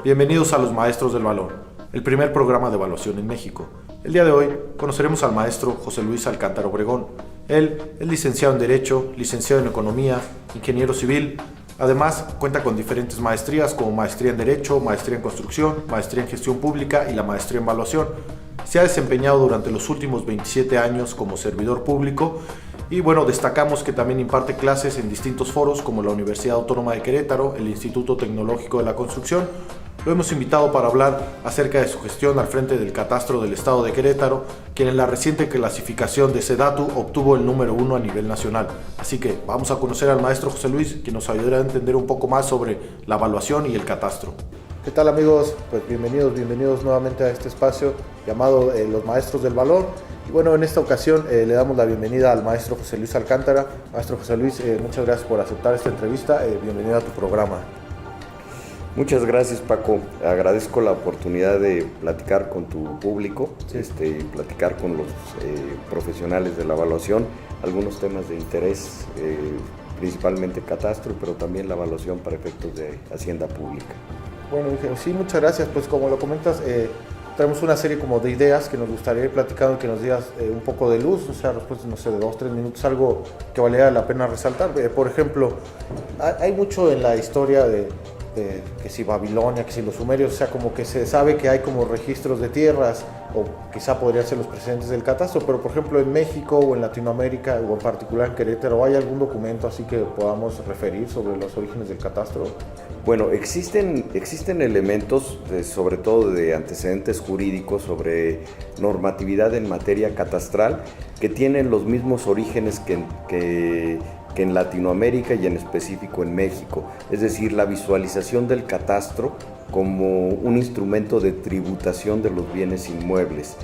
Bienvenidos a Los Maestros del Valor, el primer programa de evaluación en México. El día de hoy conoceremos al maestro José Luis Alcántara Obregón. Él es licenciado en Derecho, licenciado en Economía, ingeniero civil. Además, cuenta con diferentes maestrías como maestría en Derecho, maestría en Construcción, maestría en Gestión Pública y la maestría en Evaluación. Se ha desempeñado durante los últimos 27 años como servidor público y destacamos que también imparte clases en distintos foros como la Universidad Autónoma de Querétaro, el Instituto Tecnológico de la Construcción. Lo hemos invitado para hablar acerca de su gestión al frente del Catastro del Estado de Querétaro, quien en la reciente clasificación de SEDATU obtuvo el número 1 a nivel nacional. Así que vamos a conocer al maestro José Luis, quien nos ayudará a entender un poco más sobre la evaluación y el catastro. ¿Qué tal, amigos? Pues bienvenidos nuevamente a este espacio llamado Los Maestros del Valor. Y en esta ocasión le damos la bienvenida al maestro José Luis Alcántara. Maestro José Luis, muchas gracias por aceptar esta entrevista. Bienvenido a tu programa. Muchas gracias, Paco. Agradezco la oportunidad de platicar con tu público, platicar con los profesionales de la evaluación, algunos temas de interés, principalmente catastro, pero también la evaluación para efectos de hacienda pública. Bueno, sí, muchas gracias. Pues como lo comentas, tenemos una serie como de ideas que nos gustaría ir platicando y que nos digas un poco de luz, después de 2-3 minutos, algo que valiera la pena resaltar. Por ejemplo, hay mucho en la historia de que si Babilonia, que si los sumerios, como que se sabe que hay como registros de tierras, o quizá podrían ser los precedentes del catastro, pero por ejemplo en México o en Latinoamérica, o en particular en Querétaro, ¿hay algún documento así que podamos referir sobre los orígenes del catastro? Bueno, existen elementos, sobre todo de antecedentes jurídicos sobre normatividad en materia catastral, que tienen los mismos orígenes que en Latinoamérica y en específico en México. Es decir, la visualización del catastro como un instrumento de tributación de los bienes inmuebles.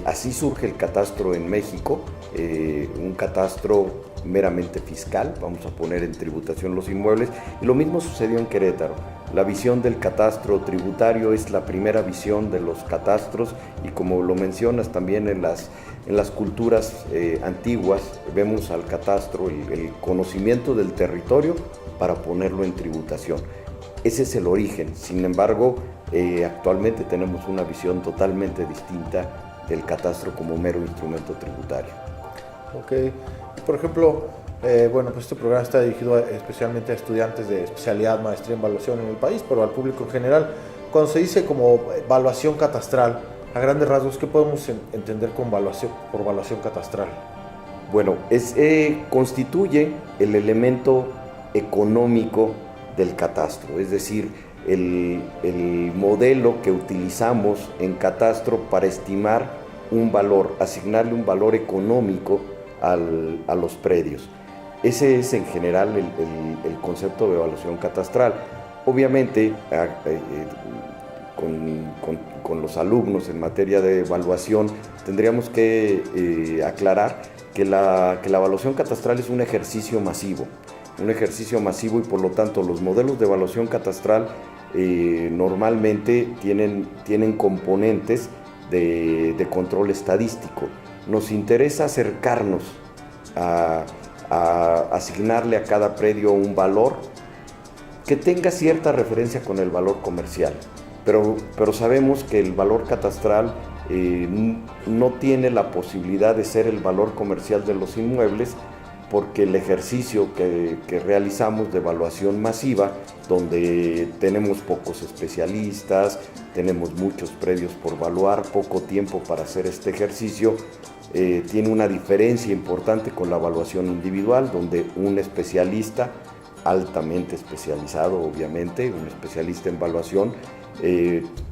Así surge el catastro en México, un catastro meramente fiscal, vamos a poner en tributación los inmuebles, y lo mismo sucedió en Querétaro. La visión del catastro tributario es la primera visión de los catastros, y como lo mencionas también en las culturas antiguas, vemos al catastro, el conocimiento del territorio para ponerlo en tributación. Ese es el origen. Sin embargo, actualmente tenemos una visión totalmente distinta del catastro como mero instrumento tributario. Ok. Por ejemplo, pues este programa está dirigido especialmente a estudiantes de especialidad, maestría en evaluación en el país, pero al público en general. Cuando se dice como evaluación catastral, a grandes rasgos, ¿qué podemos entender por evaluación catastral? Bueno, constituye el elemento económico del catastro, es decir, el modelo que utilizamos en catastro para estimar un valor, asignarle un valor económico a los predios. Ese es en general el concepto de evaluación catastral. Obviamente, con los alumnos en materia de evaluación, tendríamos que aclarar que la evaluación catastral es un ejercicio masivo y por lo tanto los modelos de evaluación catastral normalmente tienen componentes de control estadístico. Nos interesa acercarnos a asignarle a cada predio un valor que tenga cierta referencia con el valor comercial, pero sabemos que el valor catastral no tiene la posibilidad de ser el valor comercial de los inmuebles, porque el ejercicio que realizamos de evaluación masiva, donde tenemos pocos especialistas, tenemos muchos predios por evaluar, poco tiempo para hacer este ejercicio, tiene una diferencia importante con la evaluación individual, donde un especialista altamente especializado, obviamente, un especialista en evaluación,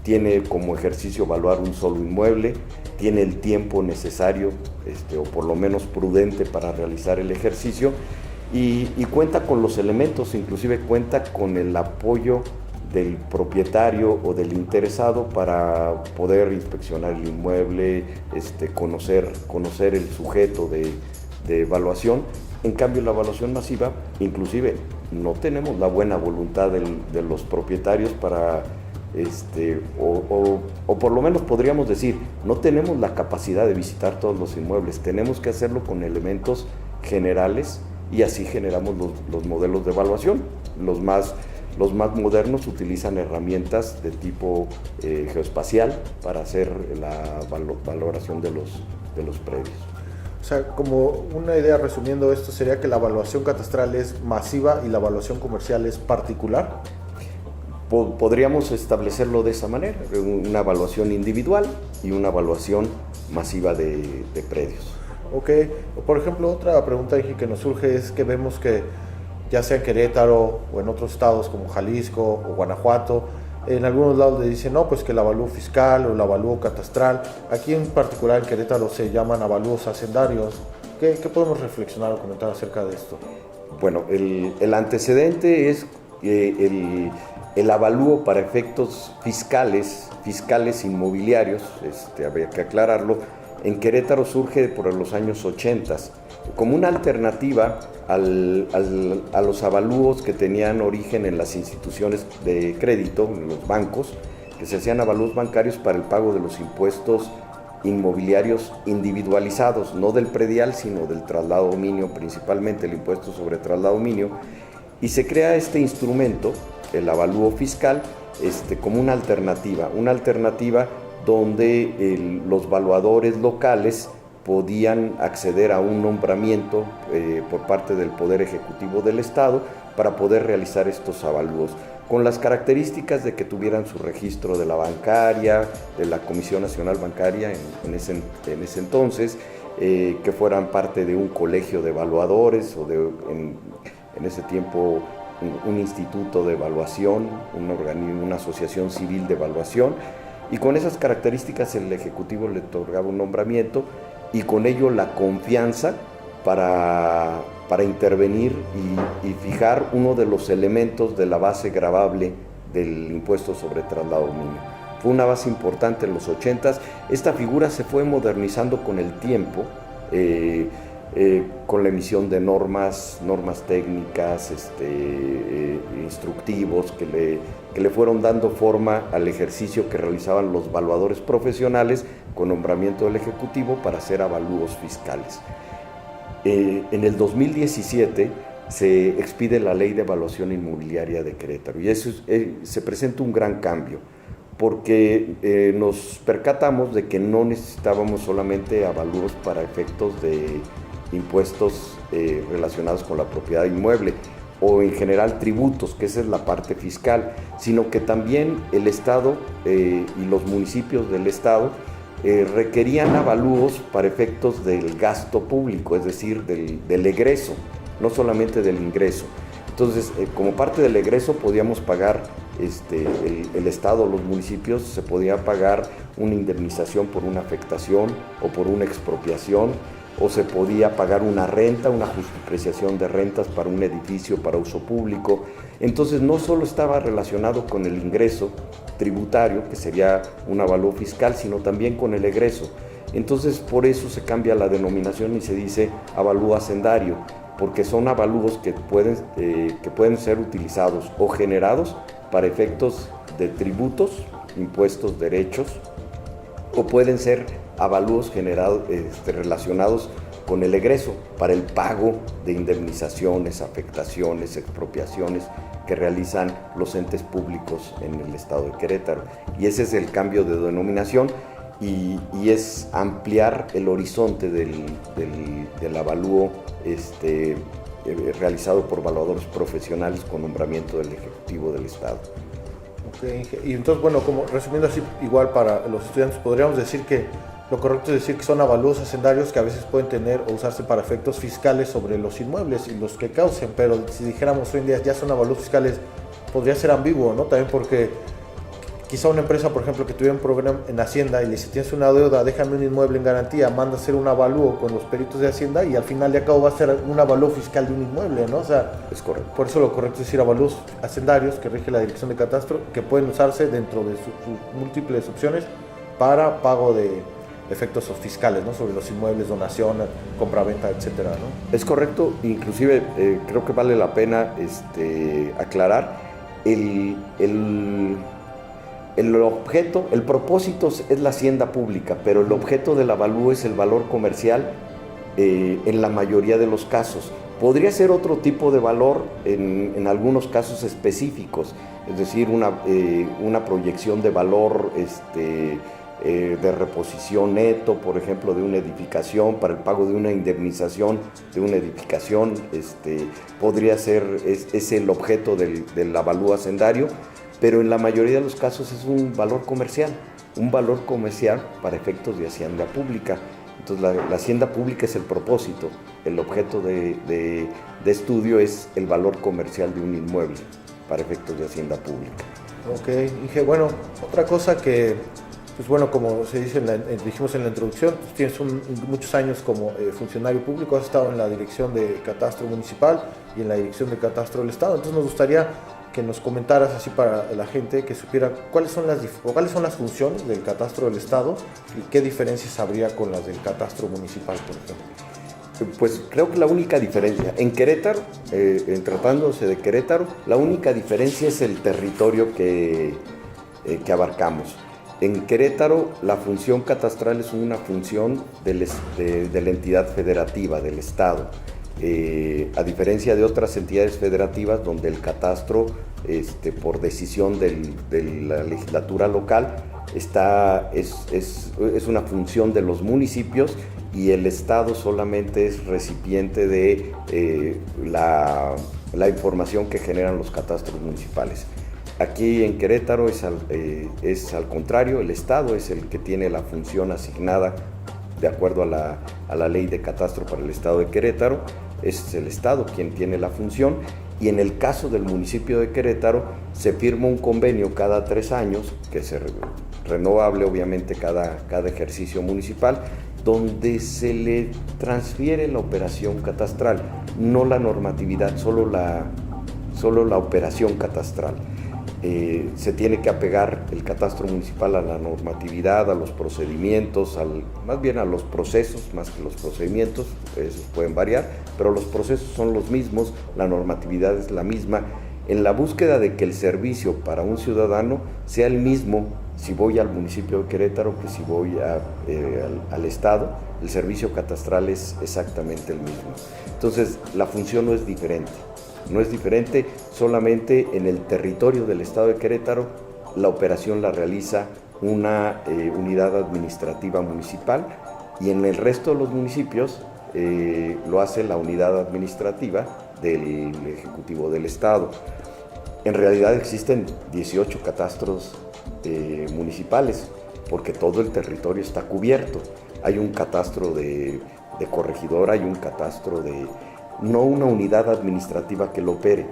tiene como ejercicio evaluar un solo inmueble, tiene el tiempo necesario, o por lo menos prudente, para realizar el ejercicio, y cuenta con los elementos, inclusive cuenta con el apoyo del propietario o del interesado para poder inspeccionar el inmueble, conocer el sujeto de evaluación. En cambio, la evaluación masiva, inclusive, no tenemos la buena voluntad de los propietarios para, o por lo menos podríamos decir, no tenemos la capacidad de visitar todos los inmuebles, tenemos que hacerlo con elementos generales y así generamos los modelos de evaluación. Los Los más modernos utilizan herramientas de tipo geoespacial para hacer la valoración de los predios. O sea, como una idea resumiendo esto sería que la evaluación catastral es masiva y la evaluación comercial es particular. Podríamos establecerlo de esa manera, una evaluación individual y una evaluación masiva de predios. Ok, por ejemplo, otra pregunta que nos surge es que vemos que ya sea en Querétaro o en otros estados como Jalisco o Guanajuato, en algunos lados le dicen, no, pues que el avalúo fiscal o el avalúo catastral. Aquí en particular en Querétaro se llaman avalúos hacendarios. ¿Qué podemos reflexionar o comentar acerca de esto? Bueno, el antecedente es el avalúo para efectos fiscales inmobiliarios, habría que aclararlo. En Querétaro surge por los años 80 como una alternativa a los avalúos que tenían origen en las instituciones de crédito, en los bancos, que se hacían avalúos bancarios para el pago de los impuestos inmobiliarios individualizados, no del predial, sino del traslado dominio, principalmente el impuesto sobre traslado dominio, y se crea este instrumento, el avalúo fiscal, como una alternativa donde los valuadores locales podían acceder a un nombramiento por parte del Poder Ejecutivo del Estado para poder realizar estos avalúos, con las características de que tuvieran su registro de la bancaria, de la Comisión Nacional Bancaria en ese entonces, que fueran parte de un colegio de evaluadores o en ese tiempo un instituto de evaluación, una asociación civil de evaluación, y con esas características el Ejecutivo le otorgaba un nombramiento y con ello la confianza para intervenir y fijar uno de los elementos de la base gravable del impuesto sobre traslado dominio. Fue una base importante en los 80s. Esta figura se fue modernizando con el tiempo, con la emisión de normas técnicas, instructivos que le fueron dando forma al ejercicio que realizaban los evaluadores profesionales con nombramiento del Ejecutivo para hacer avalúos fiscales. En el 2017 se expide la Ley de Evaluación Inmobiliaria de Querétaro y eso se presenta un gran cambio, porque nos percatamos de que no necesitábamos solamente avalúos para efectos de impuestos relacionados con la propiedad inmueble o en general tributos, que esa es la parte fiscal, sino que también el Estado y los municipios del Estado requerían avalúos para efectos del gasto público, es decir, del egreso, no solamente del ingreso. Entonces, como parte del egreso podíamos pagar, el Estado, los municipios, se podía pagar una indemnización por una afectación o por una expropiación, o se podía pagar una renta, una justipreciación de rentas para un edificio para uso público. Entonces no solo estaba relacionado con el ingreso tributario, que sería un avalúo fiscal, sino también con el egreso. Entonces por eso se cambia la denominación y se dice avalúo hacendario, porque son avalúos que pueden ser utilizados o generados para efectos de tributos, impuestos, derechos, o pueden ser avalúos relacionados con el egreso para el pago de indemnizaciones, afectaciones, expropiaciones que realizan los entes públicos en el estado de Querétaro. Y ese es el cambio de denominación y es ampliar el horizonte del avalúo realizado por evaluadores profesionales con nombramiento del Ejecutivo del Estado. Okay. Y entonces, bueno, como resumiendo así, igual para los estudiantes, podríamos decir que lo correcto es decir que son avalúos hacendarios que a veces pueden tener o usarse para efectos fiscales sobre los inmuebles y los que causen, pero si dijéramos hoy en día ya son avalúos fiscales, podría ser ambiguo, ¿no? También porque quizá una empresa, por ejemplo, que tuviera un programa en Hacienda y le dice, tienes una deuda, déjame un inmueble en garantía, manda a hacer un avalúo con los peritos de Hacienda y al final de cabo va a ser un avalúo fiscal de un inmueble, ¿no? O sea, es correcto. Por eso lo correcto es decir avalúos hacendarios que rige la Dirección de Catastro, que pueden usarse dentro de sus múltiples opciones para pago de efectos fiscales, ¿no? Sobre los inmuebles, donación, compraventa, etcétera, ¿no? Es correcto, inclusive creo que vale la pena aclarar el propósito es la hacienda pública, pero el objeto del avalúo es el valor comercial en la mayoría de los casos. Podría ser otro tipo de valor en algunos casos específicos, es decir, una proyección de valor de reposición neto, por ejemplo, de una edificación, para el pago de una indemnización de una edificación, podría ser, es el objeto del avalúo hacendario, pero en la mayoría de los casos es un valor comercial para efectos de hacienda pública. Entonces la hacienda pública es el propósito, el objeto de estudio es el valor comercial de un inmueble para efectos de hacienda pública. Ok, dije, bueno, otra cosa que, pues bueno, como se dice dijimos en la introducción, pues tienes muchos años como funcionario público, has estado en la dirección de catastro municipal y en la dirección de catastro del Estado, entonces nos gustaría que nos comentaras así para la gente que supiera cuáles son las funciones del catastro del Estado y qué diferencias habría con las del catastro municipal, por ejemplo. Pues creo que la única diferencia, en Querétaro, tratándose de Querétaro, la única diferencia es el territorio que abarcamos. En Querétaro la función catastral es una función de la entidad federativa, del Estado. A diferencia de otras entidades federativas donde el catastro, por decisión de la legislatura local, es una función de los municipios y el Estado solamente es recipiente de la información que generan los catastros municipales. Aquí en Querétaro es al contrario, el Estado es el que tiene la función asignada de acuerdo a la ley de catastro para el Estado de Querétaro. Es el Estado quien tiene la función y en el caso del municipio de Querétaro se firma un convenio cada 3 años, que es renovable obviamente cada ejercicio municipal, donde se le transfiere la operación catastral, no la normatividad, solo la operación catastral. Se tiene que apegar el catastro municipal a la normatividad, a los procedimientos, más bien a los procesos, más que los procedimientos, esos pueden variar, pero los procesos son los mismos, la normatividad es la misma, en la búsqueda de que el servicio para un ciudadano sea el mismo si voy al municipio de Querétaro que si voy al Estado. El servicio catastral es exactamente el mismo. Entonces, la función no es diferente, solamente en el territorio del Estado de Querétaro la operación la realiza una unidad administrativa municipal y en el resto de los municipios lo hace la unidad administrativa del Ejecutivo del Estado. En realidad existen 18 catastros municipales porque todo el territorio está cubierto. Hay un catastro de corregidora, hay un catastro no una unidad administrativa que lo opere,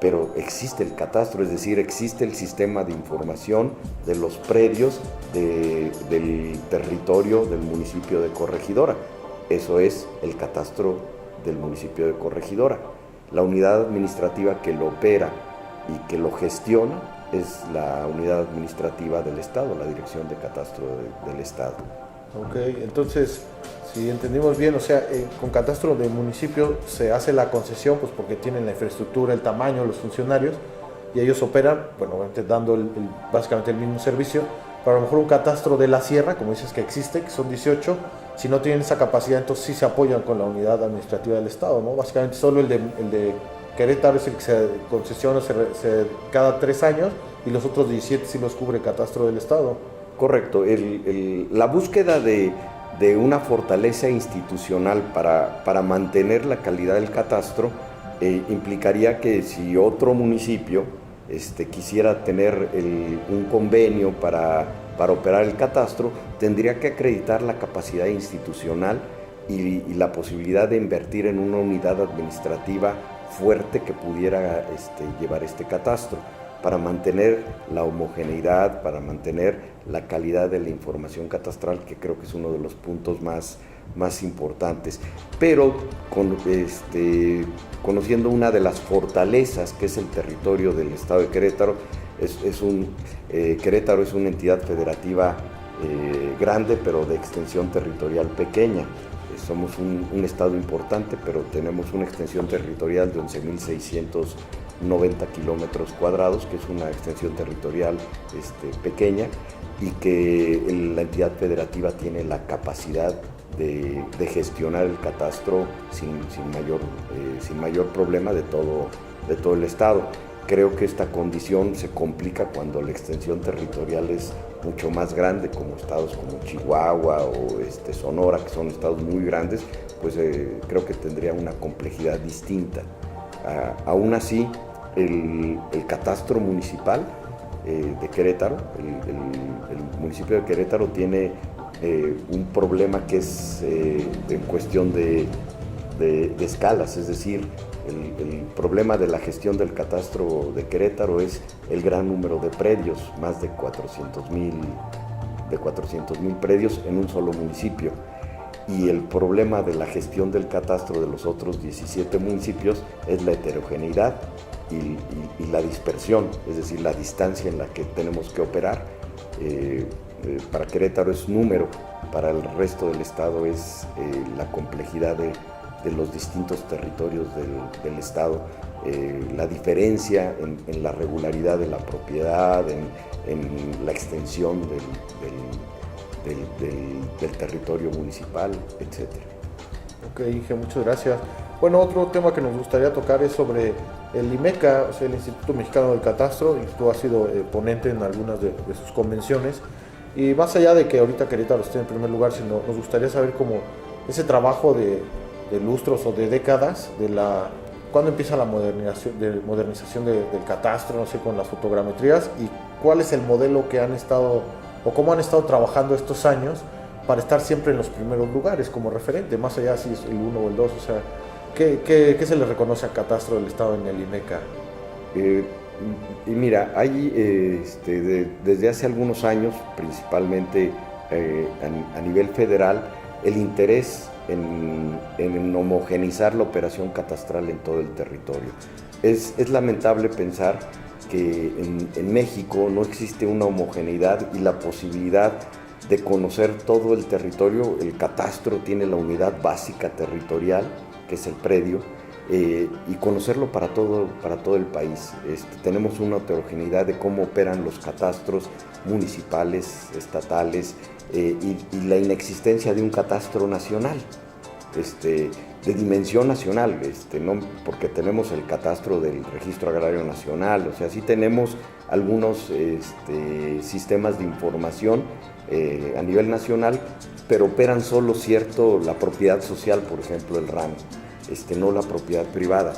pero existe el catastro, es decir, existe el sistema de información de los predios del territorio del municipio de Corregidora. Eso es el catastro del municipio de Corregidora. La unidad administrativa que lo opera y que lo gestiona es la unidad administrativa del Estado, la Dirección de Catastro del Estado. Ok, entonces, si entendimos bien, o sea, con catastro del municipio se hace la concesión, pues porque tienen la infraestructura, el tamaño, los funcionarios, y ellos operan, bueno, dando básicamente el mismo servicio, pero a lo mejor un catastro de la sierra, como dices que existe, que son 18, si no tienen esa capacidad, entonces sí se apoyan con la unidad administrativa del Estado, ¿no? Básicamente solo el de Querétaro es el que se concesiona cada 3 años, y los otros 17 sí los cubre catastro del Estado. Correcto, la búsqueda de una fortaleza institucional para mantener la calidad del catastro implicaría que si otro municipio quisiera tener un convenio para operar el catastro, tendría que acreditar la capacidad institucional y la posibilidad de invertir en una unidad administrativa fuerte que pudiera llevar este catastro, para mantener la homogeneidad, para mantener la calidad de la información catastral, que creo que es uno de los puntos más importantes. Pero conociendo una de las fortalezas que es el territorio del Estado de Querétaro, Querétaro es una entidad federativa grande, pero de extensión territorial pequeña. Somos un estado importante, pero tenemos una extensión territorial de 11.690 kilómetros cuadrados, que es una extensión territorial pequeña, y que la entidad federativa tiene la capacidad de gestionar el catastro sin mayor problema de todo el estado. Creo que esta condición se complica cuando la extensión territorial es mucho más grande, como estados como Chihuahua o Sonora, que son estados muy grandes, pues creo que tendría una complejidad distinta. Aún así, el catastro municipal de Querétaro, el municipio de Querétaro tiene un problema que es en cuestión de escalas, es decir, el problema de la gestión del catastro de Querétaro es el gran número de predios, más de 400,000 predios en un solo municipio. Y el problema de la gestión del catastro de los otros 17 municipios es la heterogeneidad y la dispersión, es decir, la distancia en la que tenemos que operar. Para Querétaro es número, para el resto del estado es la complejidad de los distintos territorios del estado, la diferencia en la regularidad de la propiedad, en la extensión del territorio municipal, etc. Ok, Inge, muchas gracias. Bueno, otro tema que nos gustaría tocar es sobre el IMECA, o sea, el Instituto Mexicano del Catastro, y tú has sido ponente en algunas de sus convenciones. Y más allá de que ahorita Querétaro esté en primer lugar, sino nos gustaría saber cómo ese trabajo de lustros o de décadas, cuándo empieza la modernización del catastro, no sé, con las fotogrametrías, y cuál es el modelo que han estado, o cómo han estado trabajando estos años para estar siempre en los primeros lugares como referente, más allá si es el 1 o el 2, o sea, ¿qué se le reconoce al catastro del estado en el IMECA? Y mira, hay desde hace algunos años, principalmente a nivel federal, el interés en homogeneizar la operación catastral en todo el territorio. Es lamentable pensar que en México no existe una homogeneidad y la posibilidad de conocer todo el territorio. El catastro tiene la unidad básica territorial, que es el predio, y conocerlo para todo el país. Tenemos una heterogeneidad de cómo operan los catastros municipales, estatales, y la inexistencia de un catastro nacional, de dimensión nacional, no, porque tenemos el catastro del Registro Agrario Nacional, o sea, sí tenemos algunos sistemas de información a nivel nacional, pero operan solo la propiedad social, por ejemplo, el RAN, no la propiedad privada.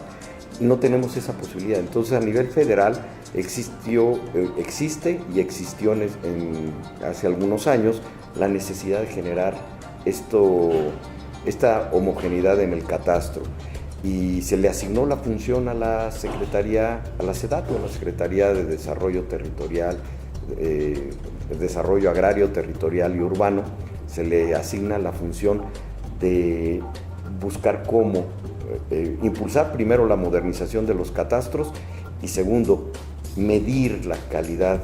No tenemos esa posibilidad. Entonces, a nivel federal existe y existió hace algunos años la necesidad de generar esta homogeneidad en el catastro, y se le asignó la función a la Secretaría, a la SEDATU, a la Secretaría de Desarrollo Territorial, Desarrollo Agrario, Territorial y Urbano. Se le asigna la función de buscar cómo impulsar primero la modernización de los catastros y segundo, medir la calidad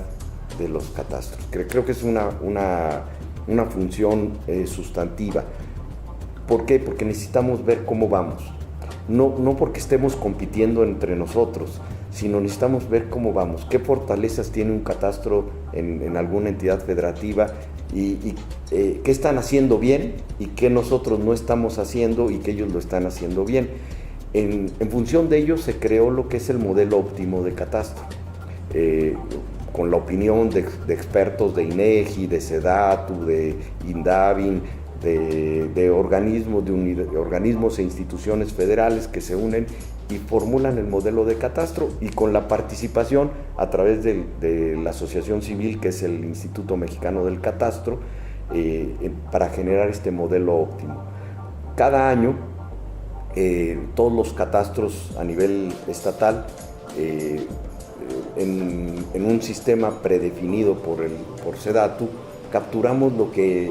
de los catastros. Creo que es una función sustantiva. ¿Por qué? Porque necesitamos ver cómo vamos. No porque estemos compitiendo entre nosotros, sino necesitamos ver cómo vamos, qué fortalezas tiene un catastro en alguna entidad federativa y qué están haciendo bien y qué nosotros no estamos haciendo y que ellos lo están haciendo bien. En función de ello se creó lo que es el modelo óptimo de catastro, con la opinión de expertos de INEGI, de SEDATU, de INDAVIN, de organismos e instituciones federales que se unen y formulan el modelo de catastro, y con la participación a través de la asociación civil, que es el Instituto Mexicano del Catastro, para generar este modelo óptimo. Cada año todos los catastros a nivel estatal, en un sistema predefinido por SEDATU, capturamos lo que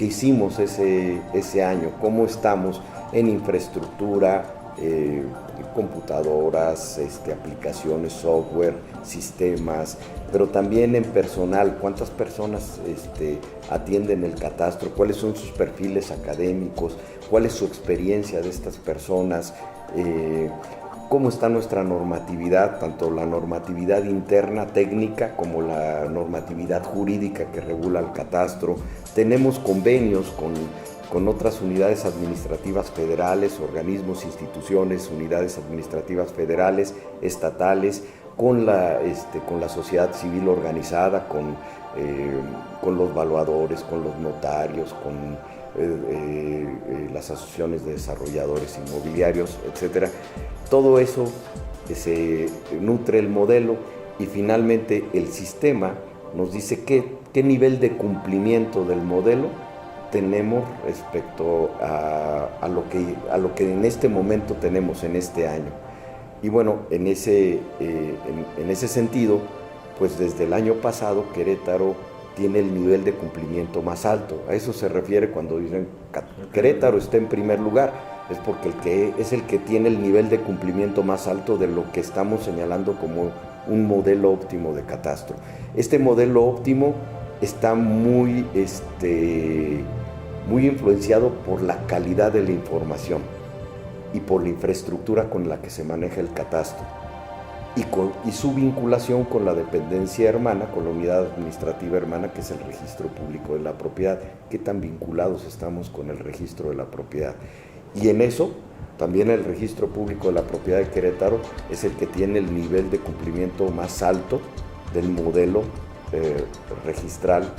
hicimos ese año, cómo estamos en infraestructura, computadoras, aplicaciones, software, sistemas, pero también en personal, cuántas personas atienden el catastro, cuáles son sus perfiles académicos, cuál es su experiencia de estas personas, cómo está nuestra normatividad, tanto la normatividad interna técnica como la normatividad jurídica que regula el catastro. Tenemos convenios con otras unidades administrativas federales, organismos, instituciones, unidades administrativas federales, estatales, con la sociedad civil organizada, con los valuadores, con los notarios, con las asociaciones de desarrolladores inmobiliarios, etc. Todo eso se nutre el modelo y finalmente el sistema nos dice qué nivel de cumplimiento del modelo tenemos respecto a lo que en este momento tenemos en este año. Y bueno, en ese sentido, pues desde el año pasado Querétaro tiene el nivel de cumplimiento más alto. A eso se refiere cuando dicen Querétaro está en primer lugar, es porque es el que tiene el nivel de cumplimiento más alto de lo que estamos señalando como un modelo óptimo de catastro. Este modelo óptimo está muy influenciado por la calidad de la información y por la infraestructura con la que se maneja el catastro y su vinculación con la dependencia hermana, con la unidad administrativa hermana, que es el registro público de la propiedad. Qué tan vinculados estamos con el registro de la propiedad. Y en eso, también el registro público de la propiedad de Querétaro es el que tiene el nivel de cumplimiento más alto del modelo registral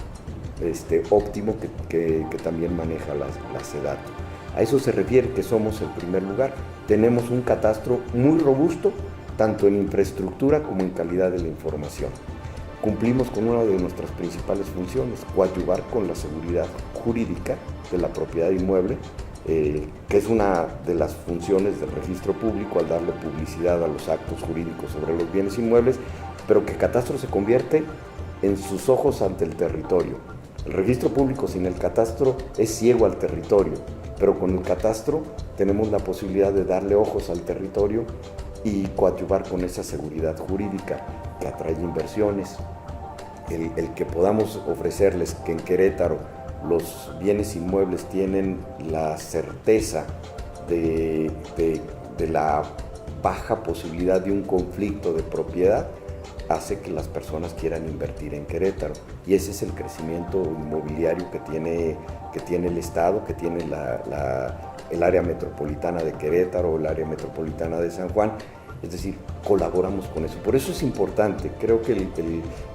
óptimo que también maneja la SEDATU. A eso se refiere que somos el primer lugar. Tenemos un catastro muy robusto, tanto en infraestructura como en calidad de la información. Cumplimos con una de nuestras principales funciones, coadyuvar con la seguridad jurídica de la propiedad inmueble, que es una de las funciones del registro público al darle publicidad a los actos jurídicos sobre los bienes inmuebles, pero que Catastro se convierte en sus ojos ante el territorio. El registro público sin el catastro es ciego al territorio, pero con el catastro tenemos la posibilidad de darle ojos al territorio y coadyuvar con esa seguridad jurídica que atrae inversiones. El que podamos ofrecerles que en Querétaro los bienes inmuebles tienen la certeza de la baja posibilidad de un conflicto de propiedad, hace que las personas quieran invertir en Querétaro. Y ese es el crecimiento inmobiliario que tiene el Estado, que tiene el área metropolitana de Querétaro, el área metropolitana de San Juan. Es decir, colaboramos con eso. Por eso es importante. Creo que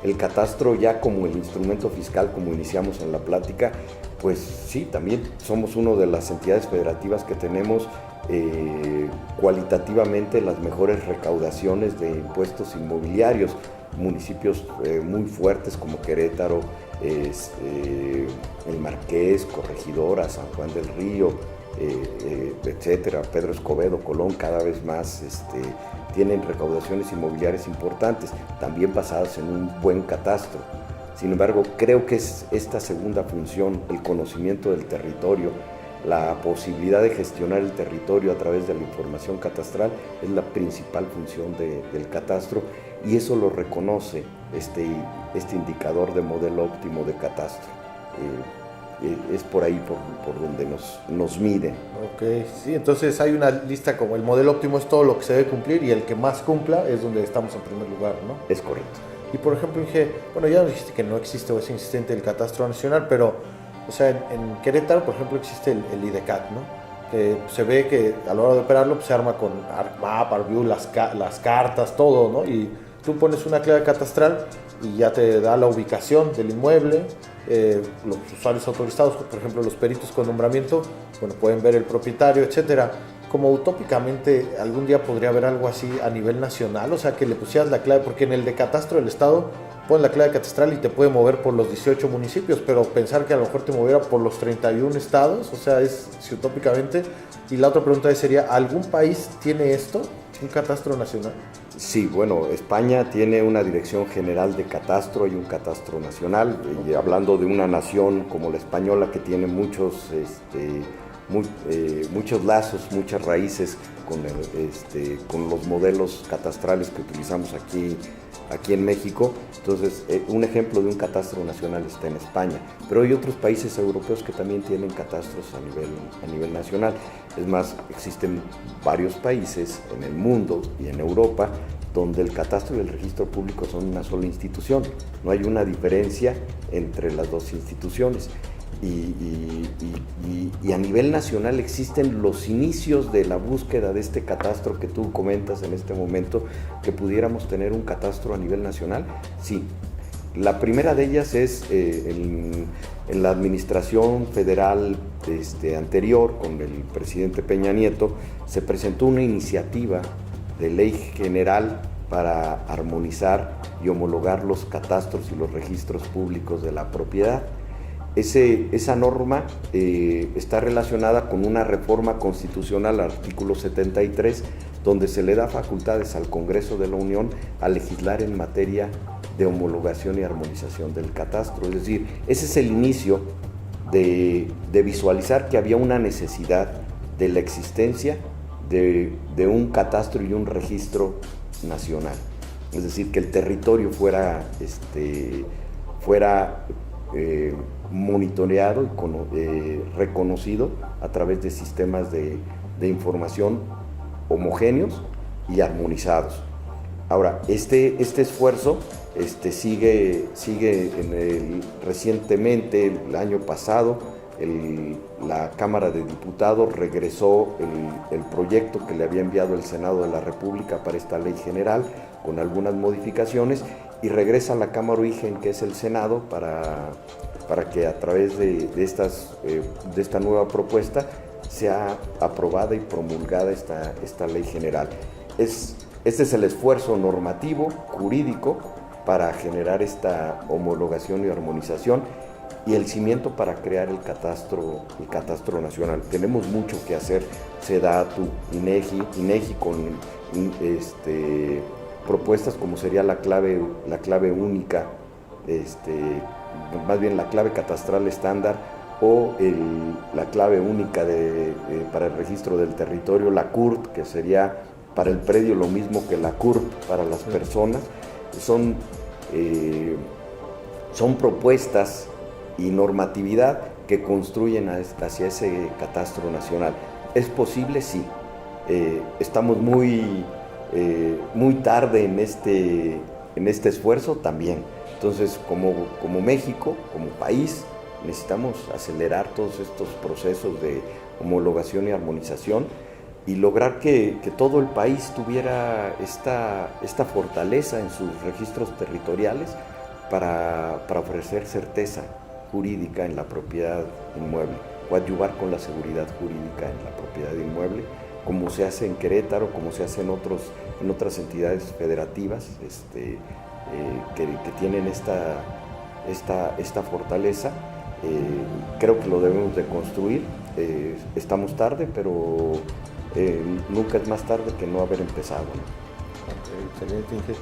el catastro, ya como el instrumento fiscal, como iniciamos en la plática, pues sí, también somos una de las entidades federativas que tenemos cualitativamente las mejores recaudaciones de impuestos inmobiliarios. Municipios muy fuertes como Querétaro, El Marqués, Corregidora, San Juan del Río, etcétera, Pedro Escobedo, Colón, cada vez más tienen recaudaciones inmobiliarias importantes, también basadas en un buen catastro. Sin embargo, creo que es esta segunda función, el conocimiento del territorio, la posibilidad de gestionar el territorio a través de la información catastral, es la principal función del catastro, y eso lo reconoce este indicador de modelo óptimo de catastro. Es por ahí por donde nos miden. Ok, sí, entonces hay una lista como el modelo óptimo es todo lo que se debe cumplir y el que más cumpla es donde estamos en primer lugar, ¿no? Es correcto. Y por ejemplo, Inge, bueno, ya nos dijiste que no existe o es inexistente el catastro nacional, pero, o sea, en Querétaro, por ejemplo, existe el IDECAT, ¿no? Que se ve que a la hora de operarlo pues, se arma con ArcMap, ArcView, las cartas, todo, ¿no? Y tú pones una clave catastral y ya te da la ubicación del inmueble. Los usuarios autorizados, por ejemplo los peritos con nombramiento, bueno, pueden ver el propietario, etcétera. Como utópicamente algún día podría haber algo así a nivel nacional, o sea que le pusieras la clave, porque en el de catastro del estado pones la clave catastral y te puede mover por los 18 municipios, pero pensar que a lo mejor te moviera por los 31 estados, o sea, es si utópicamente. Y la otra pregunta sería, ¿algún país tiene esto, un catastro nacional? Sí, bueno, España tiene una Dirección General de Catastro y un Catastro Nacional, y hablando de una nación como la española que tiene muchos lazos, muchas raíces con los modelos catastrales que utilizamos aquí en México. Entonces, un ejemplo de un catastro nacional está en España, pero hay otros países europeos que también tienen catastros a nivel nacional. Es más, existen varios países en el mundo y en Europa donde el catastro y el registro público son una sola institución. No hay una diferencia entre las dos instituciones. y a nivel nacional existen los inicios de la búsqueda de este catastro que tú comentas en este momento, que pudiéramos tener un catastro a nivel nacional. Sí, la primera de ellas es en la administración federal anterior, con el presidente Peña Nieto, se presentó una iniciativa de ley general para armonizar y homologar los catastros y los registros públicos de la propiedad. Esa norma está relacionada con una reforma constitucional, artículo 73, donde se le da facultades al Congreso de la Unión a legislar en materia de homologación y armonización del catastro. Es decir, ese es el inicio de visualizar que había una necesidad de la existencia de un catastro y un registro nacional. Es decir, que el territorio fuera monitoreado y reconocido a través de sistemas de información homogéneos y armonizados. Ahora, este esfuerzo sigue recientemente, el año pasado, la Cámara de Diputados regresó el proyecto que le había enviado el Senado de la República para esta ley general, con algunas modificaciones, y regresa a la Cámara Origen, que es el Senado, para que a través de esta nueva propuesta sea aprobada y promulgada esta ley general. Este es el esfuerzo normativo, jurídico, para generar esta homologación y armonización, y el cimiento para crear el catastro nacional. Tenemos mucho que hacer. SEDATU, INEGI con propuestas como sería la clave única, más bien la clave catastral estándar, o la clave única para el registro del territorio, la CURP, que sería para el predio lo mismo que la CURP para las personas. Son propuestas y normatividad que construyen hacia ese catastro nacional. ¿Es posible? Sí. Estamos muy tarde en este esfuerzo también. Entonces, como México, como país, necesitamos acelerar todos estos procesos de homologación y armonización y lograr que todo el país tuviera esta fortaleza en sus registros territoriales para ofrecer certeza jurídica en la propiedad inmueble, coadyuvar con la seguridad jurídica en la propiedad inmueble, como se hace en Querétaro, como se hace en otras entidades federativas que tienen esta fortaleza. Creo que lo debemos de construir. Estamos tarde, pero nunca es más tarde que no haber empezado, ¿no? Okay, excelente, Inge.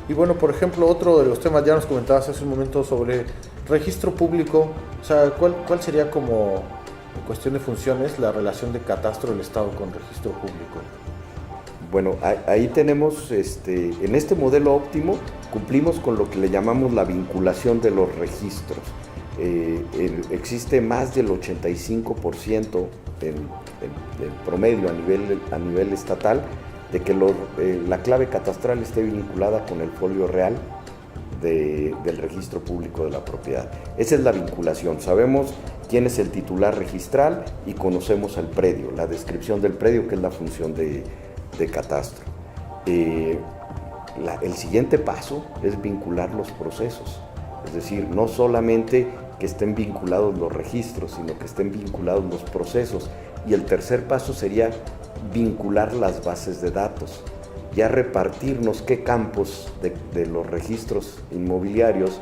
Y bueno, por ejemplo, otro de los temas, ya nos comentabas hace un momento sobre registro público. O sea, ¿cuál sería, como en cuestión de funciones, la relación de catastro del Estado con registro público? Bueno, ahí tenemos, en este modelo óptimo, cumplimos con lo que le llamamos la vinculación de los registros. Existe más del 85% en promedio a nivel estatal de que la clave catastral esté vinculada con el folio real del registro público de la propiedad. Esa es la vinculación. Sabemos quién es el titular registral y conocemos el predio, la descripción del predio, que es la función de catastro. El siguiente paso es vincular los procesos, es decir, no solamente que estén vinculados los registros, sino que estén vinculados los procesos. Y el tercer paso sería vincular las bases de datos, ya repartirnos qué campos de los registros inmobiliarios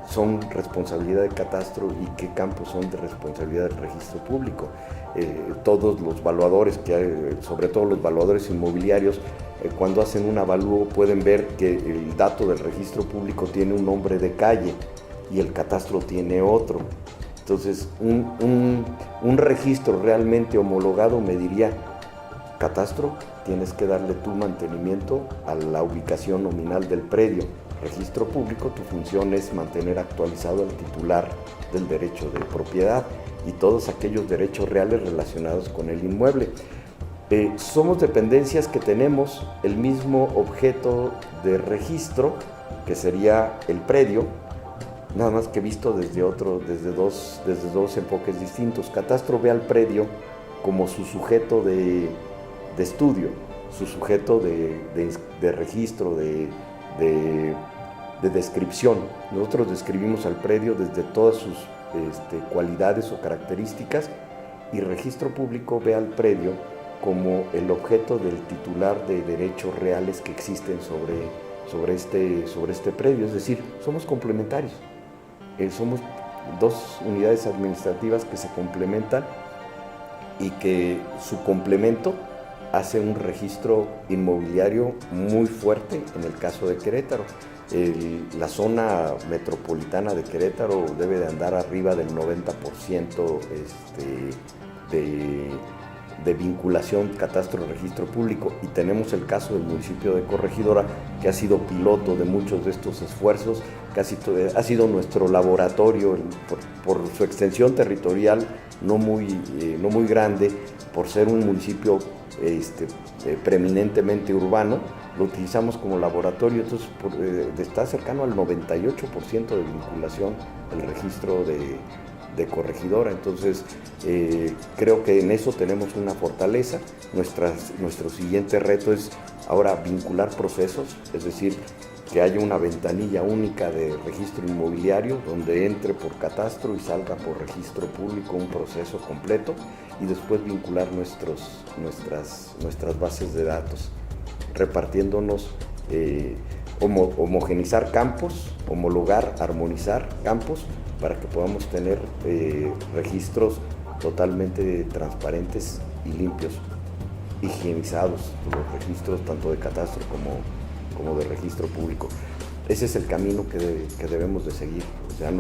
son responsabilidad de catastro y qué campos son de responsabilidad del registro público. Todos los valuadores, sobre todo los valuadores inmobiliarios, cuando hacen un avalúo pueden ver que el dato del registro público tiene un nombre de calle y el catastro tiene otro. Entonces, un registro realmente homologado me diría: catastro, tienes que darle tu mantenimiento a la ubicación nominal del predio. Registro público, tu función es mantener actualizado al titular del derecho de propiedad y todos aquellos derechos reales relacionados con el inmueble. Somos dependencias que tenemos el mismo objeto de registro, que sería el predio, nada más que visto desde dos enfoques distintos. Catastro ve al predio como su sujeto de estudio, su sujeto de registro, de descripción. Nosotros describimos al predio desde todas sus cualidades o características, y registro público ve al predio como el objeto del titular de derechos reales que existen sobre este predio. Es decir, somos complementarios. Somos dos unidades administrativas que se complementan y que su complemento hace un registro inmobiliario muy fuerte en el caso de Querétaro. La zona metropolitana de Querétaro debe de andar arriba del 90% de vinculación catastro-registro público, y tenemos el caso del municipio de Corregidora, que ha sido piloto de muchos de estos esfuerzos, ha sido nuestro laboratorio por su extensión territorial no muy grande, por ser un municipio preeminentemente urbano. Lo utilizamos como laboratorio, entonces está cercano al 98% de vinculación el registro de Corregidora. Entonces creo que en eso tenemos una fortaleza. Nuestro siguiente reto es ahora vincular procesos, es decir, que haya una ventanilla única de registro inmobiliario donde entre por catastro y salga por registro público un proceso completo, y después vincular nuestras bases de datos, repartiéndonos, homogenizar campos, homologar, armonizar campos, para que podamos tener registros totalmente transparentes y limpios, higienizados, los registros tanto de catastro como de registro público. Ese es el camino que debemos de seguir. O sea,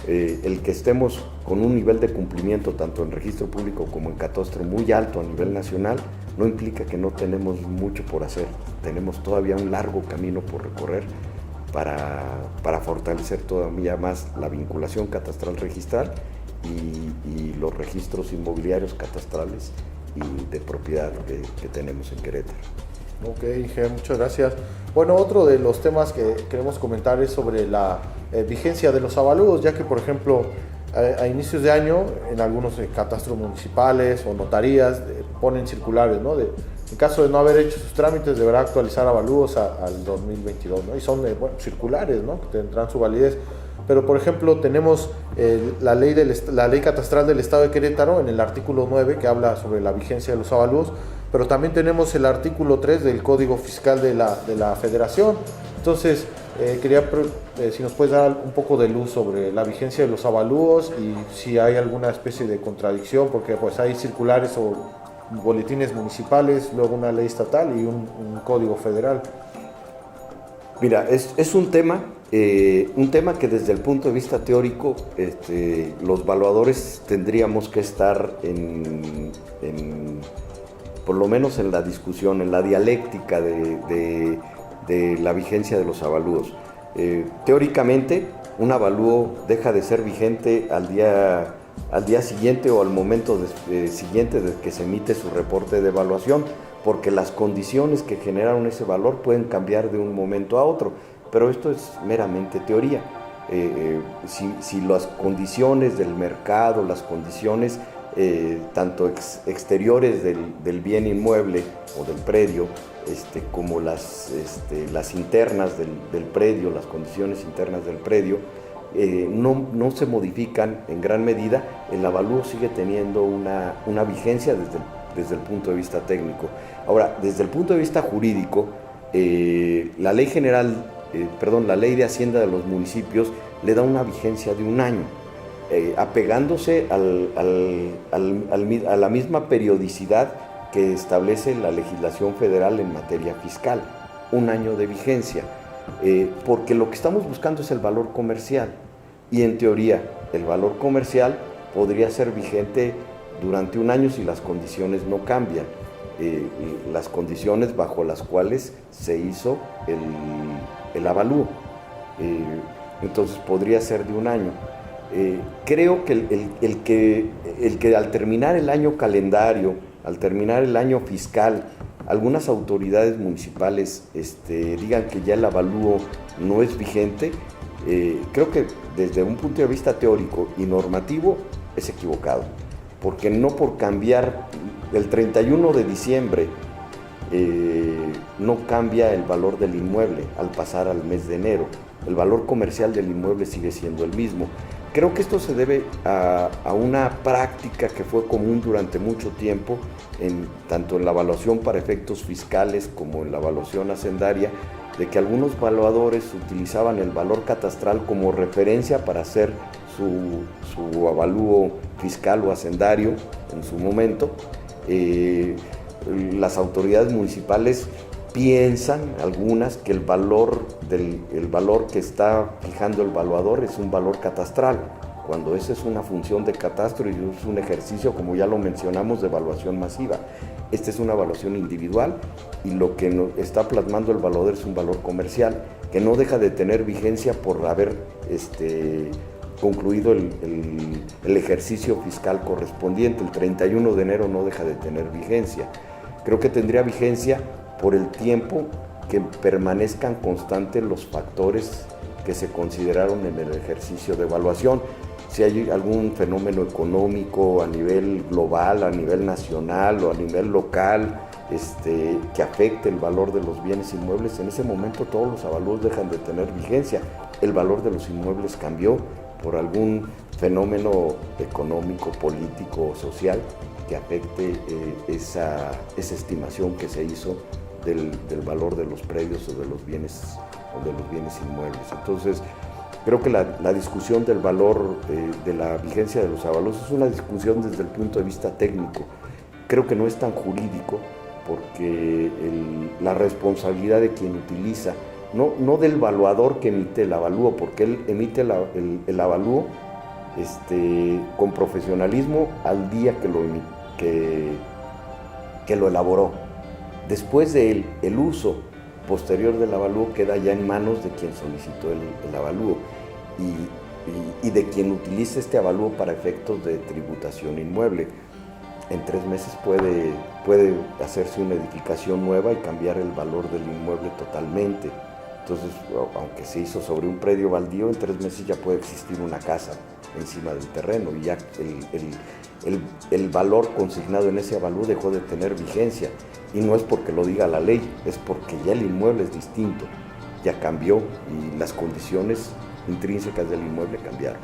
el que estemos con un nivel de cumplimiento tanto en registro público como en catastro muy alto a nivel nacional no implica que no tenemos mucho por hacer. Tenemos todavía un largo camino por recorrer para fortalecer todavía más la vinculación catastral registral y los registros inmobiliarios catastrales y de propiedad que tenemos en Querétaro. Ok, Inge, muchas gracias. Bueno, otro de los temas que queremos comentar es sobre la vigencia de los avalúos, ya que, por ejemplo, a inicios de año, en algunos catastros municipales o notarías ponen circulares, ¿no? En caso de no haber hecho sus trámites, deberá actualizar avalúos al 2022, ¿no? Y son circulares, ¿no? Que tendrán su validez. Pero, por ejemplo, tenemos la ley catastral del Estado de Querétaro en el artículo 9, que habla sobre la vigencia de los avalúos, pero también tenemos el artículo 3 del Código Fiscal de la Federación. Entonces, quería si nos puedes dar un poco de luz sobre la vigencia de los avalúos y si hay alguna especie de contradicción, porque pues hay circulares o boletines municipales, luego una ley estatal y un código federal. Mira, es un tema que desde el punto de vista teórico los evaluadores tendríamos que estar por lo menos en la discusión, en la dialéctica de la vigencia de los avalúos. Teóricamente, un avalúo deja de ser vigente al día siguiente o al momento siguiente de que se emite su reporte de evaluación, porque las condiciones que generaron ese valor pueden cambiar de un momento a otro, pero esto es meramente teoría. Si las condiciones del mercado, las condiciones tanto exteriores del bien inmueble o del predio, como las internas del predio, las condiciones internas del predio, no se modifican en gran medida, el avalúo sigue teniendo una vigencia desde el punto de vista técnico. Ahora, desde el punto de vista jurídico, la ley de Hacienda de los municipios le da una vigencia de un año, apegándose a la misma periodicidad que establece la legislación federal en materia fiscal, un año de vigencia, porque lo que estamos buscando es el valor comercial, y en teoría el valor comercial podría ser vigente durante un año si las condiciones no cambian, las condiciones bajo las cuales se hizo el avalúo, entonces podría ser de un año. Creo que el que al terminar el año calendario, al terminar el año fiscal, algunas autoridades municipales digan que ya el avalúo no es vigente, creo que desde un punto de vista teórico y normativo es equivocado, porque no por cambiar el 31 de diciembre no cambia el valor del inmueble al pasar al mes de enero. El valor comercial del inmueble sigue siendo el mismo. Creo que esto se debe a una práctica que fue común durante mucho tiempo, tanto en la evaluación para efectos fiscales como en la evaluación hacendaria, de que algunos evaluadores utilizaban el valor catastral como referencia para hacer su avalúo fiscal o hacendario en su momento. Las autoridades municipales piensan, algunas, que el valor que está fijando el evaluador es un valor catastral, cuando esa es una función de catastro y es un ejercicio, como ya lo mencionamos, de evaluación masiva. Esta es una evaluación individual y lo que está plasmando el evaluador es un valor comercial que no deja de tener vigencia por haber concluido el ejercicio fiscal correspondiente. El 31 de enero no deja de tener vigencia. Creo que tendría vigencia por el tiempo que permanezcan constantes los factores que se consideraron en el ejercicio de evaluación. Si hay algún fenómeno económico a nivel global, a nivel nacional o a nivel local que afecte el valor de los bienes inmuebles, en ese momento todos los avalúos dejan de tener vigencia. El valor de los inmuebles cambió por algún fenómeno económico, político o social que afecte esa estimación que se hizo del valor de los predios o de los bienes inmuebles. Entonces, creo que la discusión del valor de la vigencia de los avalúos es una discusión desde el punto de vista técnico. Creo que no es tan jurídico, porque la responsabilidad de quien utiliza, no del evaluador que emite el avalúo, porque él emite el avalúo con profesionalismo al día que lo elaboró. Después de él, el uso posterior del avalúo queda ya en manos de quien solicitó el avalúo y de quien utiliza este avalúo para efectos de tributación inmueble. En 3 meses puede hacerse una edificación nueva y cambiar el valor del inmueble totalmente. Entonces, aunque se hizo sobre un predio baldío, en 3 meses ya puede existir una casa encima del terreno y ya el valor consignado en ese avalúo dejó de tener vigencia. Y no es porque lo diga la ley, es porque ya el inmueble es distinto, ya cambió y las condiciones intrínsecas del inmueble cambiaron.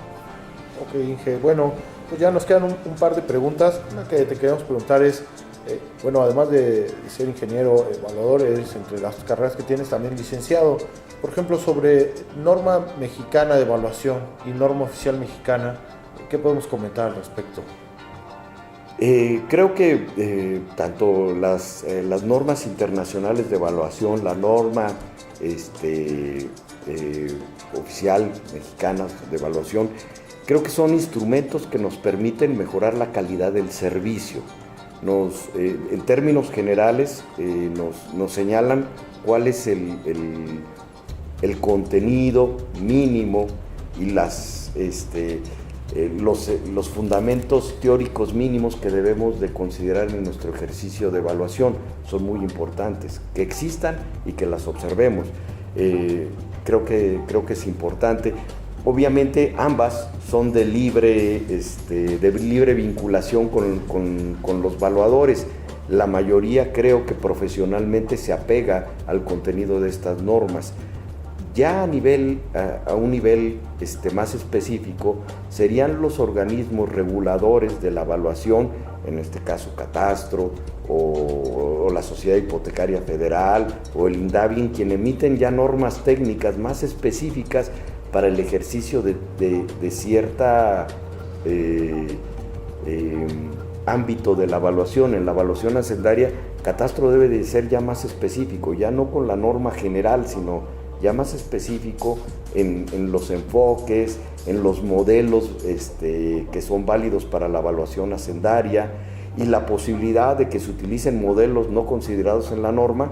Ok, Inge, bueno, pues ya nos quedan un par de preguntas. Una que te queremos preguntar es, además de ser ingeniero evaluador, entre las carreras que tienes también licenciado. Por ejemplo, sobre norma mexicana de evaluación y norma oficial mexicana, ¿qué podemos comentar al respecto? Creo que tanto las normas internacionales de evaluación, la norma oficial mexicana de evaluación, creo que son instrumentos que nos permiten mejorar la calidad del servicio. En términos generales, nos señalan cuál es el contenido mínimo y los fundamentos teóricos mínimos que debemos de considerar en nuestro ejercicio de evaluación. Son muy importantes, que existan y que las observemos. Creo que es importante. Obviamente ambas son de libre vinculación con los evaluadores. La mayoría creo que profesionalmente se apega al contenido de estas normas. Ya a un nivel más específico serían los organismos reguladores de la evaluación, en este caso Catastro o la Sociedad Hipotecaria Federal o el INDAVI, quien emiten ya normas técnicas más específicas para el ejercicio de cierta ámbito de la evaluación. En la evaluación hacendaria, Catastro debe de ser ya más específico, ya no con la norma general, sino ya más específico en los enfoques, en los modelos que son válidos para la evaluación hacendaria y la posibilidad de que se utilicen modelos no considerados en la norma,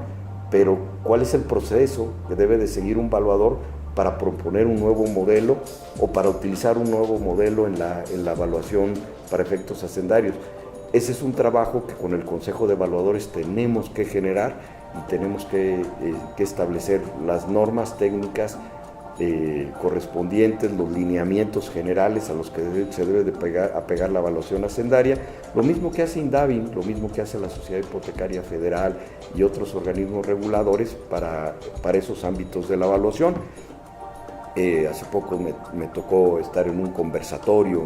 pero cuál es el proceso que debe de seguir un evaluador para proponer un nuevo modelo o para utilizar un nuevo modelo en la evaluación para efectos hacendarios. Ese es un trabajo que con el Consejo de Evaluadores tenemos que generar y tenemos que establecer las normas técnicas correspondientes, los lineamientos generales a los que se debe de apegar la evaluación hacendaria, lo mismo que hace INDAVIN, lo mismo que hace la Sociedad Hipotecaria Federal y otros organismos reguladores para esos ámbitos de la evaluación. Hace poco me tocó estar en un conversatorio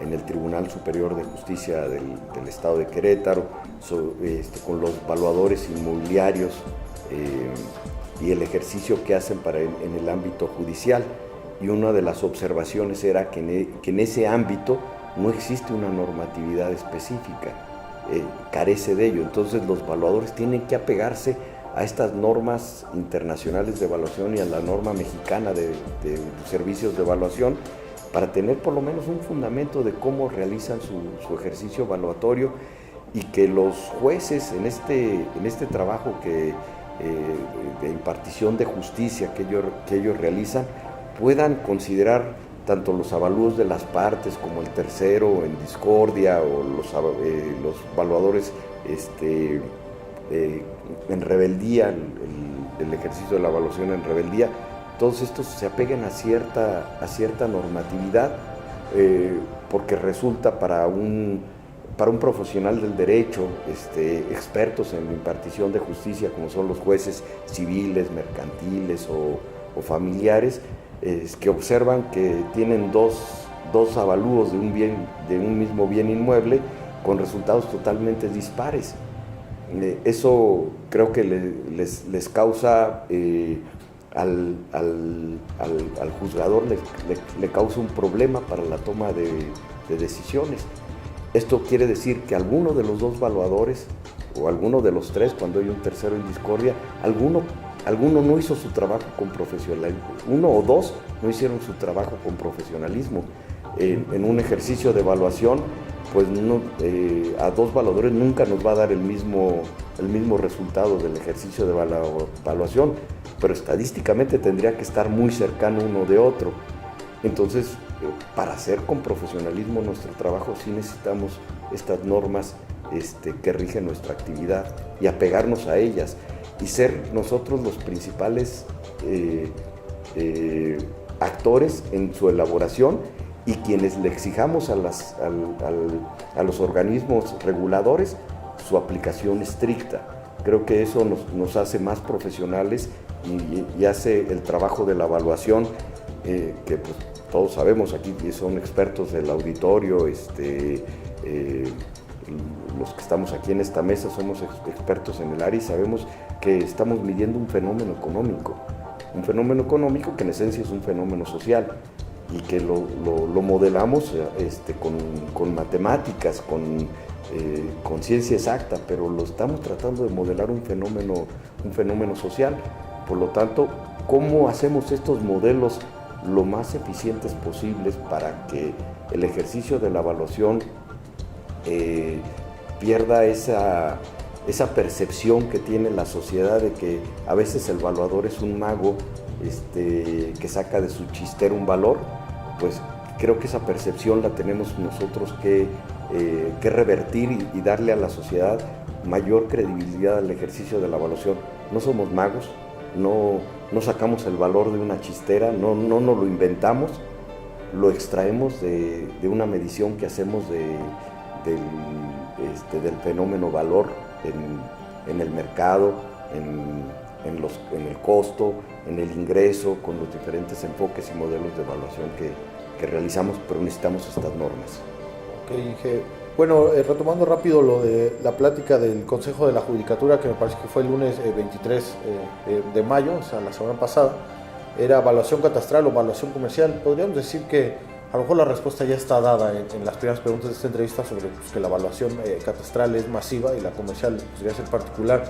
en el Tribunal Superior de Justicia del Estado de Querétaro con los evaluadores inmobiliarios y el ejercicio que hacen en el ámbito judicial, y una de las observaciones era que en ese ámbito no existe una normatividad específica, carece de ello. Entonces los evaluadores tienen que apegarse a estas normas internacionales de evaluación y a la norma mexicana de servicios de evaluación para tener por lo menos un fundamento de cómo realizan su ejercicio evaluatorio, y que los jueces en este trabajo de impartición de justicia que ellos realizan puedan considerar tanto los avalúos de las partes como el tercero en discordia o los evaluadores en rebeldía, el ejercicio de la evaluación en rebeldía. Todos estos se apeguen a cierta normatividad, porque resulta para un profesional del derecho, expertos en la impartición de justicia, como son los jueces civiles, mercantiles o familiares, que observan que tienen dos avalúos de un mismo bien inmueble con resultados totalmente dispares. Eso creo que les causa, al juzgador le causa un problema para la toma de decisiones. Esto quiere decir que alguno de los dos evaluadores, o alguno de los tres, cuando hay un tercero en discordia, alguno no hizo su trabajo con profesionalismo, uno o dos no hicieron su trabajo con profesionalismo. En un ejercicio de evaluación, pues a dos evaluadores nunca nos va a dar el mismo resultado del ejercicio de evaluación, pero estadísticamente tendría que estar muy cercano uno de otro. Entonces, para hacer con profesionalismo nuestro trabajo, sí necesitamos estas normas que rigen nuestra actividad y apegarnos a ellas y ser nosotros los principales actores en su elaboración, y quienes le exijamos a los organismos reguladores su aplicación estricta. Creo que eso nos hace más profesionales y hace el trabajo de la evaluación, que pues, todos sabemos aquí que son expertos del auditorio, los que estamos aquí en esta mesa somos expertos en el área y sabemos que estamos midiendo un fenómeno económico que en esencia es un fenómeno social, y que lo modelamos con matemáticas, con ciencia exacta, pero lo estamos tratando de modelar un fenómeno social. Por lo tanto, ¿cómo hacemos estos modelos lo más eficientes posibles para que el ejercicio de la evaluación pierda esa percepción que tiene la sociedad de que a veces el evaluador es un mago que saca de su chistera un valor? Pues creo que esa percepción la tenemos nosotros que revertir y darle a la sociedad mayor credibilidad al ejercicio de la evaluación. No somos magos, no sacamos el valor de una chistera, no nos lo inventamos, lo extraemos de una medición que hacemos del fenómeno valor en el mercado, en el costo, en el ingreso, con los diferentes enfoques y modelos de evaluación que realizamos, pero necesitamos estas normas. Ok, Inge. Bueno, retomando rápido lo de la plática del Consejo de la Judicatura, que me parece que fue el lunes 23 de mayo, o sea, la semana pasada, era evaluación catastral o evaluación comercial. Podríamos decir que a lo mejor la respuesta ya está dada en las primeras preguntas de esta entrevista sobre que la evaluación catastral es masiva y la comercial podría ser particular.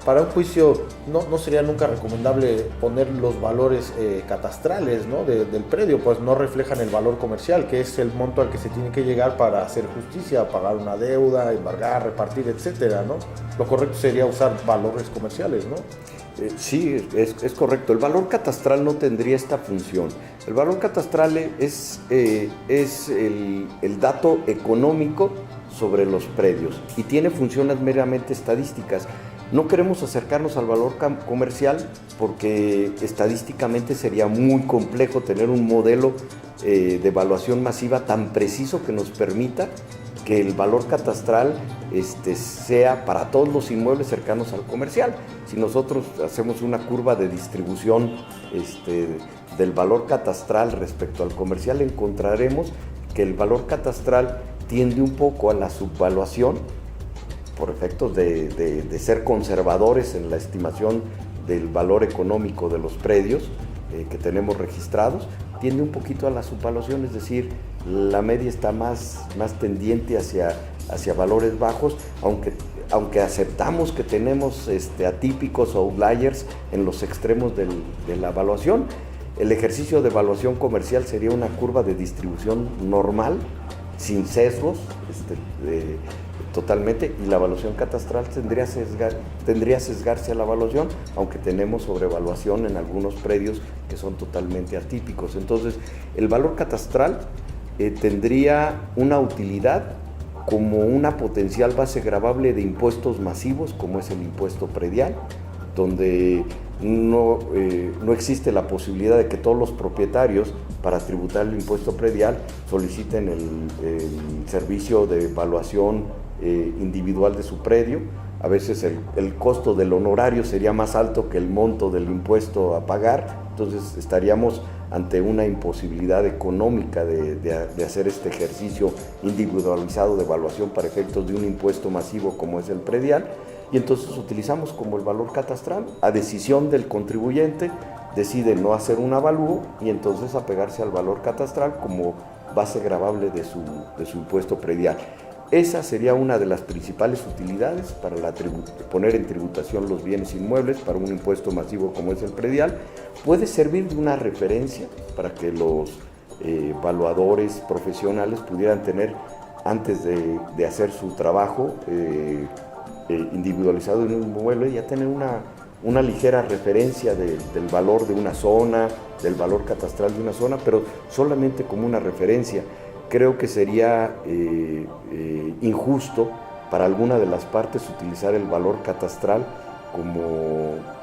Para un juicio no sería nunca recomendable poner los valores catastrales, ¿no? del predio, pues no reflejan el valor comercial, que es el monto al que se tiene que llegar para hacer justicia, pagar una deuda, embargar, repartir, etcétera, ¿no? Lo correcto sería usar valores comerciales, ¿no? Sí, es correcto. El valor catastral no tendría esta función. El valor catastral es el dato económico sobre los predios y tiene funciones meramente estadísticas. No queremos acercarnos al valor comercial porque estadísticamente sería muy complejo tener un modelo de evaluación masiva tan preciso que nos permita que el valor catastral sea para todos los inmuebles cercanos al comercial. Si nosotros hacemos una curva de distribución del valor catastral respecto al comercial, encontraremos que el valor catastral tiende un poco a la subvaluación por efectos de ser conservadores en la estimación del valor económico de los predios que tenemos registrados, tiende un poquito a la subvaluación, es decir, la media está más tendiente hacia valores bajos, aunque aceptamos que tenemos atípicos o outliers en los extremos de la evaluación. El ejercicio de evaluación comercial sería una curva de distribución normal, sin sesgos, totalmente, y la evaluación catastral tendría a sesgarse a la evaluación, aunque tenemos sobrevaluación en algunos predios que son totalmente atípicos. Entonces, el valor catastral tendría una utilidad como una potencial base gravable de impuestos masivos, como es el impuesto predial, donde no existe la posibilidad de que todos los propietarios, para tributar el impuesto predial, soliciten el servicio de evaluación individual de su predio. A veces el costo del honorario sería más alto que el monto del impuesto a pagar, entonces estaríamos ante una imposibilidad económica de hacer este ejercicio individualizado de evaluación para efectos de un impuesto masivo como es el predial, y entonces utilizamos como el valor catastral. A decisión del contribuyente decide no hacer un avalúo y entonces apegarse al valor catastral como base gravable de su impuesto predial. Esa sería una de las principales utilidades para poner en tributación los bienes inmuebles para un impuesto masivo como es el predial. Puede servir de una referencia para que los evaluadores profesionales pudieran tener, antes de hacer su trabajo individualizado en un inmueble, ya tener una ligera referencia del valor de una zona, del valor catastral de una zona, pero solamente como una referencia. Creo que sería injusto para alguna de las partes utilizar el valor catastral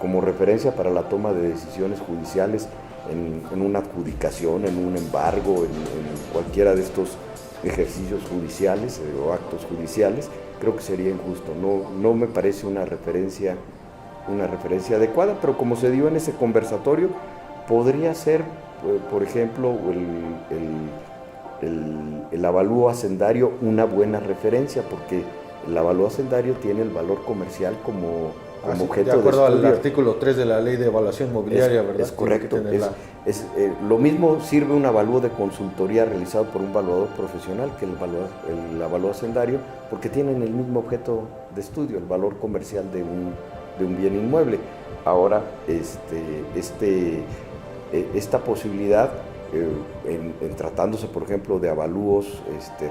como referencia para la toma de decisiones judiciales en una adjudicación, en un embargo, en cualquiera de estos ejercicios judiciales o actos judiciales. Creo que sería injusto, no me parece una referencia adecuada, pero como se dio en ese conversatorio, podría ser, por ejemplo, el avalúo hacendario una buena referencia, porque el avalúo hacendario tiene el valor comercial como objeto de acuerdo estudio. al artículo 3 de la Ley de Evaluación Inmobiliaria, ¿verdad? Es correcto. Lo mismo sirve un avalúo de consultoría realizado por un evaluador profesional que el avalúo hacendario, porque tienen el mismo objeto de estudio, el valor comercial de un bien inmueble. Ahora, esta posibilidad, en tratándose, por ejemplo, de avalúos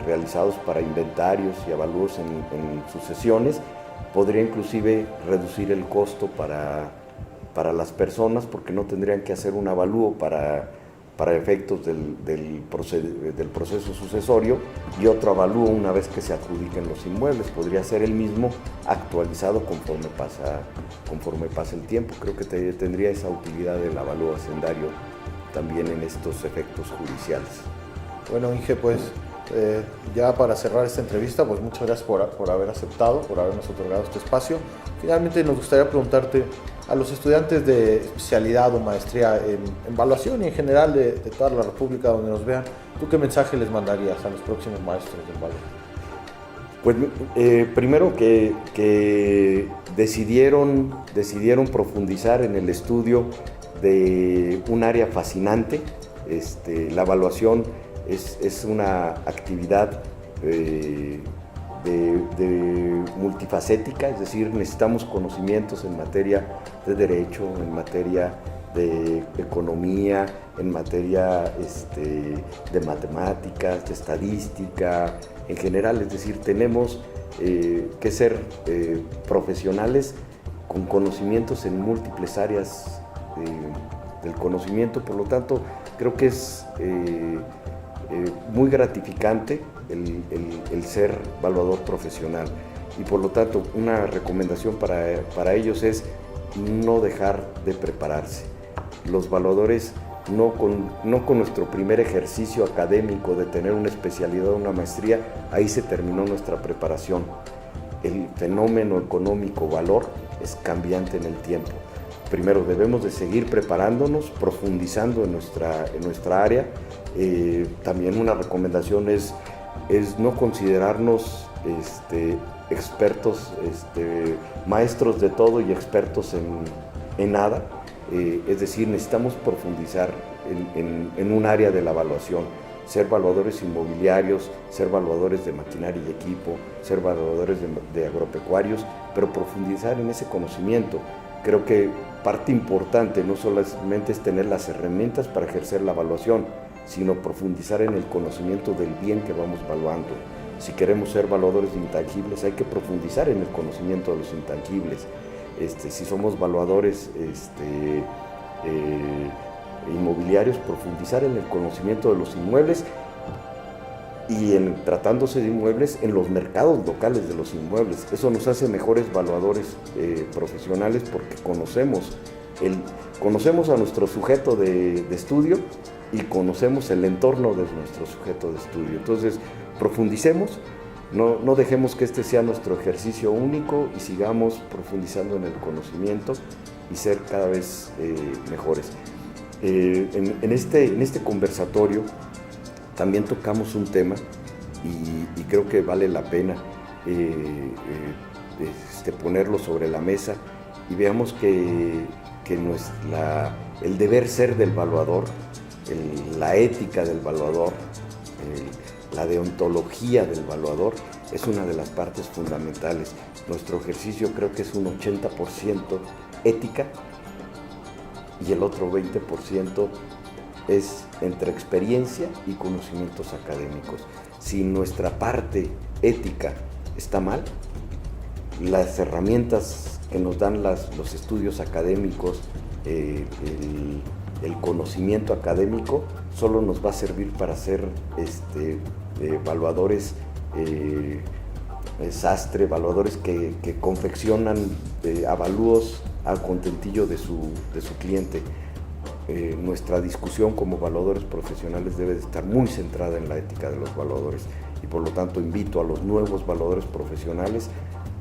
realizados para inventarios y avalúos en sucesiones, podría inclusive reducir el costo para las personas, porque no tendrían que hacer un avalúo para efectos del proceso sucesorio y otro avalúo una vez que se adjudiquen los inmuebles. Podría ser el mismo, actualizado conforme pasa el tiempo. Creo que tendría esa utilidad del avalúo hacendario también en estos efectos judiciales. Bueno, Inge, pues ya para cerrar esta entrevista, pues muchas gracias por haber aceptado, por habernos otorgado este espacio. Finalmente nos gustaría preguntarte a los estudiantes de especialidad o maestría en evaluación y en general de toda la República donde nos vean, ¿tú qué mensaje les mandarías a los próximos maestros del valor? Pues primero que decidieron profundizar en el estudio de un área fascinante. La evaluación es una actividad multifacética, es decir, necesitamos conocimientos en materia de derecho, en materia de economía, en materia de matemáticas, de estadística, en general. Es decir, tenemos que ser profesionales con conocimientos en múltiples áreas del conocimiento. Por lo tanto, creo que es muy gratificante el ser evaluador profesional. y por lo tanto una recomendación para ellos es no dejar de prepararse. Los evaluadores, no con nuestro primer ejercicio académico de tener una especialidad o una maestría, ahí se terminó nuestra preparación. El fenómeno económico valor es cambiante en el tiempo. Primero debemos de seguir preparándonos, profundizando en nuestra área. También una recomendación es no considerarnos expertos, maestros de todo y expertos en nada. Es decir, necesitamos profundizar en un área de la evaluación, ser evaluadores inmobiliarios, ser evaluadores de maquinaria y equipo, ser evaluadores de agropecuarios, pero profundizar en ese conocimiento. Creo que parte importante no solamente es tener las herramientas para ejercer la evaluación, sino profundizar en el conocimiento del bien que vamos evaluando. Si queremos ser evaluadores de intangibles, hay que profundizar en el conocimiento de los intangibles. Si somos evaluadores inmobiliarios, profundizar en el conocimiento de los inmuebles y tratándose de inmuebles en los mercados locales de los inmuebles. Eso nos hace mejores evaluadores profesionales porque conocemos a nuestro sujeto de estudio y conocemos el entorno de nuestro sujeto de estudio. Entonces, profundicemos, no dejemos que este sea nuestro ejercicio único y sigamos profundizando en el conocimiento y ser cada vez mejores. En este conversatorio también tocamos un tema y creo que vale la pena ponerlo sobre la mesa y veamos que el deber ser del evaluador, la ética del evaluador, la deontología del evaluador es una de las partes fundamentales. Nuestro ejercicio creo que es un 80% ética y el otro 20% es entre experiencia y conocimientos académicos. Si nuestra parte ética está mal, las herramientas que nos dan los estudios académicos, el conocimiento académico, solo nos va a servir para ser evaluadores sastre, evaluadores que confeccionan avalúos al contentillo de su cliente. Nuestra discusión como evaluadores profesionales debe de estar muy centrada en la ética de los evaluadores y por lo tanto invito a los nuevos evaluadores profesionales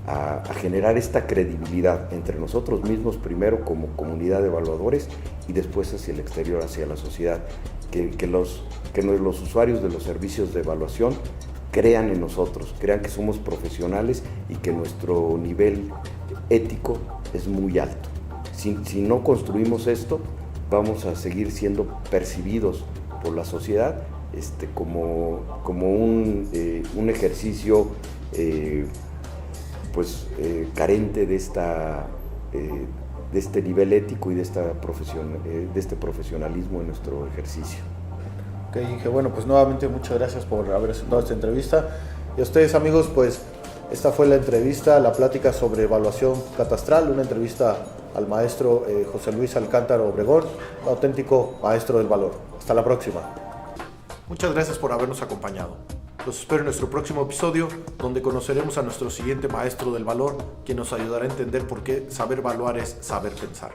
a generar esta credibilidad entre nosotros mismos, primero como comunidad de evaluadores y después hacia el exterior, hacia la sociedad, que los usuarios de los servicios de evaluación crean en nosotros, crean que somos profesionales y que nuestro nivel ético es muy alto. Si no construimos esto, vamos a seguir siendo percibidos por la sociedad como un ejercicio carente de este nivel ético y de este profesionalismo en nuestro ejercicio. Ok, Inge, bueno, pues nuevamente muchas gracias por haber aceptado esta entrevista. Y a ustedes, amigos, pues esta fue la entrevista, la plática sobre evaluación catastral, una entrevista al maestro José Luis Alcántara Obregón, auténtico maestro del valor. Hasta la próxima. Muchas gracias por habernos acompañado. Los espero en nuestro próximo episodio, donde conoceremos a nuestro siguiente maestro del valor, quien nos ayudará a entender por qué saber evaluar es saber pensar.